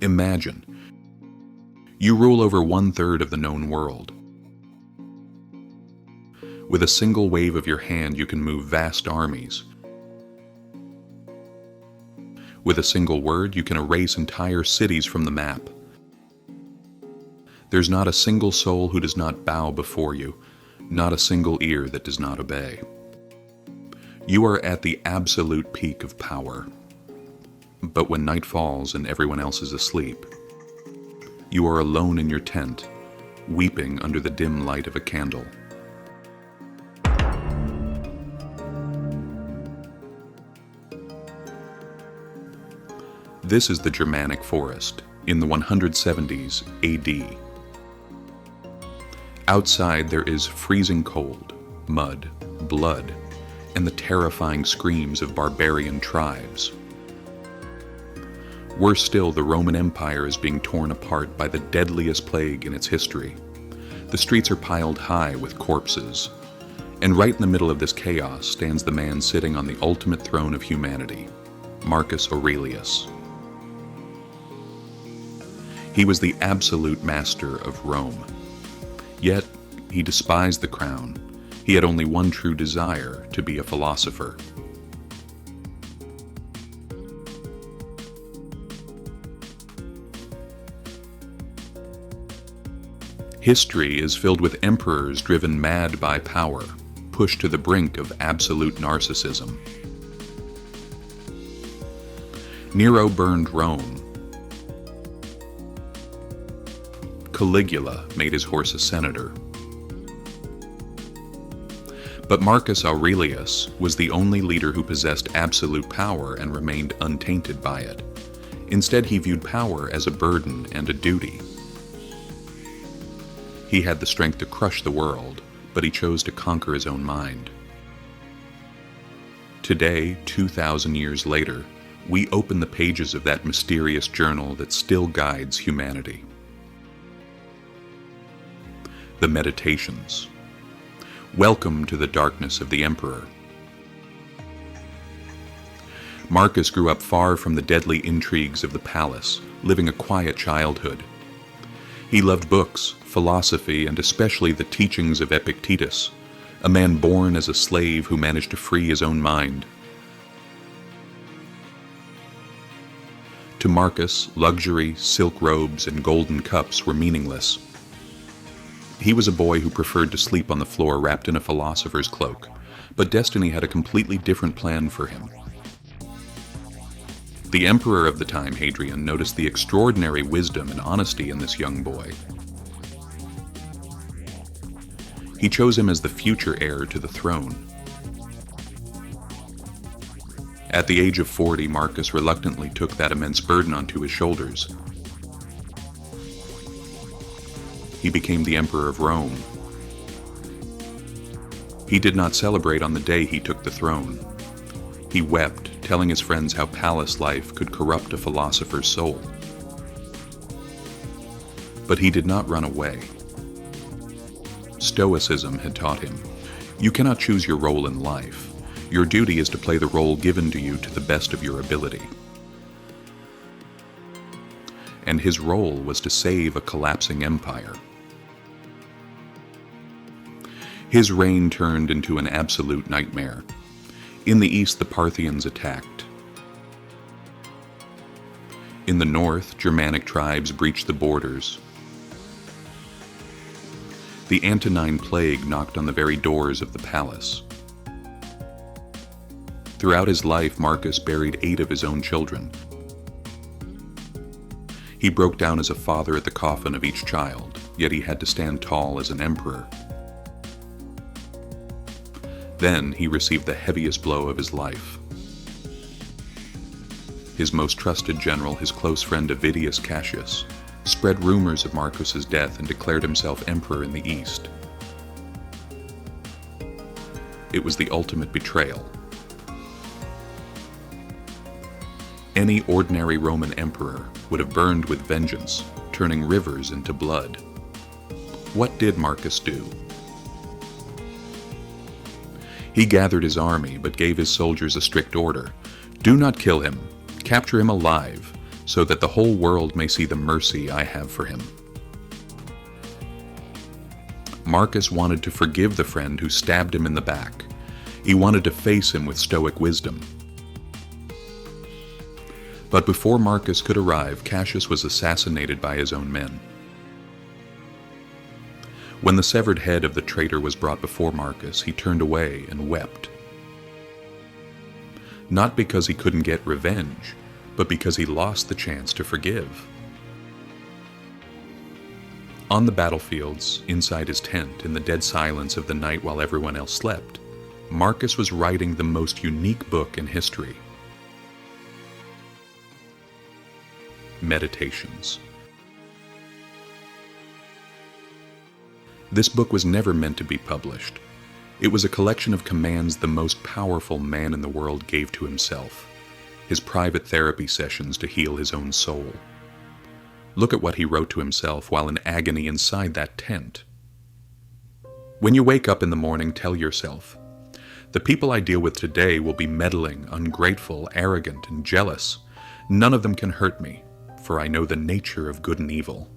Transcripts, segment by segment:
Imagine, you rule over 1/3 of the known world. With a single wave of your hand, you can move vast armies. With a single word, you can erase entire cities from the map. There's not a single soul who does not bow before you, not a single ear that does not obey. You are at the absolute peak of power. But when night falls and everyone else is asleep, you are alone in your tent, weeping under the dim light of a candle. This is the Germanic forest in the 170s AD. Outside there is freezing cold, mud, blood, and the terrifying screams of barbarian tribes. Worse still, the Roman Empire is being torn apart by the deadliest plague in its history. The streets are piled high with corpses, and right in the middle of this chaos stands the man sitting on the ultimate throne of humanity, Marcus Aurelius. He was the absolute master of Rome. Yet, he despised the crown. He had only one true desire, to be a philosopher. History is filled with emperors driven mad by power, pushed to the brink of absolute narcissism. Nero burned Rome. Caligula made his horse a senator. But Marcus Aurelius was the only leader who possessed absolute power and remained untainted by it. Instead, he viewed power as a burden and a duty. He had the strength to crush the world, but he chose to conquer his own mind. Today, 2,000 years later, we open the pages of that mysterious journal that still guides humanity. The Meditations. Welcome to the darkness of the emperor. Marcus grew up far from the deadly intrigues of the palace, living a quiet childhood. He loved books, philosophy, and especially the teachings of Epictetus, a man born as a slave who managed to free his own mind. To Marcus, luxury, silk robes, and golden cups were meaningless. He was a boy who preferred to sleep on the floor wrapped in a philosopher's cloak, but destiny had a completely different plan for him. The emperor of the time, Hadrian, noticed the extraordinary wisdom and honesty in this young boy. He chose him as the future heir to the throne. At the age of 40, Marcus reluctantly took that immense burden onto his shoulders. He became the Emperor of Rome. He did not celebrate on the day he took the throne. He wept, telling his friends how palace life could corrupt a philosopher's soul. But he did not run away. Stoicism had taught him, you cannot choose your role in life. Your duty is to play the role given to you to the best of your ability. And his role was to save a collapsing empire. His reign turned into an absolute nightmare. In the east, the Parthians attacked. In the north, Germanic tribes breached the borders. The Antonine Plague knocked on the very doors of the palace. Throughout his life, Marcus buried 8 of his own children. He broke down as a father at the coffin of each child, yet he had to stand tall as an emperor. Then he received the heaviest blow of his life. His most trusted general, his close friend Avidius Cassius, spread rumors of Marcus's death and declared himself emperor in the east. It was the ultimate betrayal. Any ordinary Roman emperor would have burned with vengeance, turning rivers into blood. What did Marcus do? He gathered his army, but gave his soldiers a strict order. Do not kill him. Capture him alive. so that the whole world may see the mercy I have for him. Marcus wanted to forgive the friend who stabbed him in the back. He wanted to face him with Stoic wisdom. But before Marcus could arrive, Cassius was assassinated by his own men. When the severed head of the traitor was brought before Marcus, he turned away and wept. Not because he couldn't get revenge, but because he lost the chance to forgive. On the battlefields, inside his tent, in the dead silence of the night while everyone else slept, Marcus was writing the most unique book in history. Meditations. This book was never meant to be published. It was a collection of commands the most powerful man in the world gave to himself, his private therapy sessions to heal his own soul. Look at what he wrote to himself while in agony inside that tent. When you wake up in the morning, tell yourself, "The people I deal with today will be meddling, ungrateful, arrogant, and jealous. None of them can hurt me, for I know the nature of good and evil."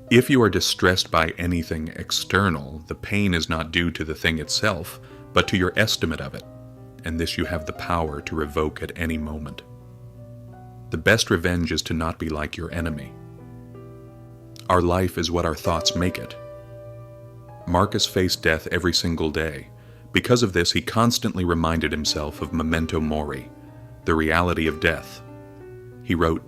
If you are distressed by anything external, the pain is not due to the thing itself, but to your estimate of it, and this you have the power to revoke at any moment. The best revenge is to not be like your enemy. Our life is what our thoughts make it. Marcus faced death every single day. Because of this, he constantly reminded himself of Memento Mori, the reality of death. He wrote,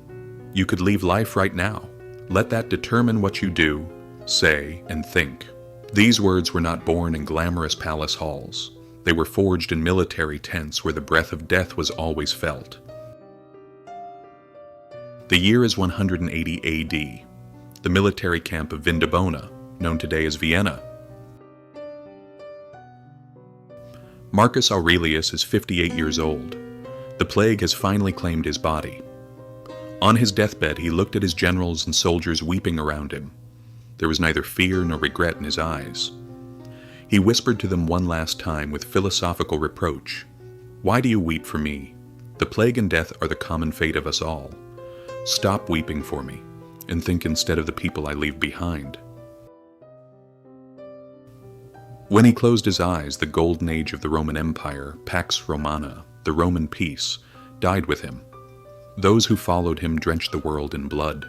"You could leave life right now. Let that determine what you do, say, and think." These words were not born in glamorous palace halls. They were forged in military tents where the breath of death was always felt. The year is 180 AD, the military camp of Vindobona, known today as Vienna. Marcus Aurelius is 58 years old. The plague has finally claimed his body. On his deathbed, he looked at his generals and soldiers weeping around him. There was neither fear nor regret in his eyes. He whispered to them one last time with philosophical reproach, "Why do you weep for me? The plague and death are the common fate of us all. Stop weeping for me, and think instead of the people I leave behind." When he closed his eyes, the golden age of the Roman Empire, Pax Romana, the Roman peace, died with him. Those who followed him drenched the world in blood.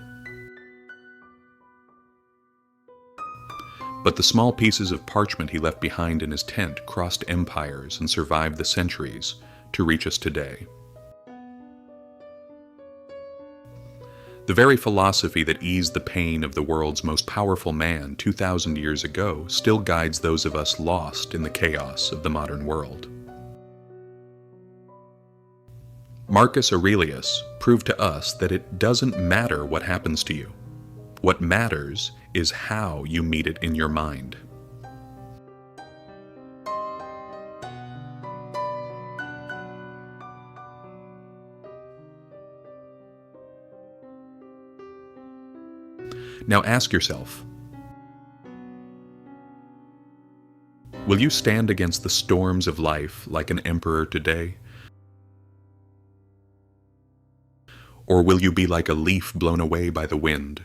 But the small pieces of parchment he left behind in his tent crossed empires and survived the centuries to reach us today. The very philosophy that eased the pain of the world's most powerful man 2,000 years ago still guides those of us lost in the chaos of the modern world. Marcus Aurelius proved to us that it doesn't matter what happens to you. What matters is how you meet it in your mind. Now ask yourself, will you stand against the storms of life like an emperor today? Or will you be like a leaf blown away by the wind,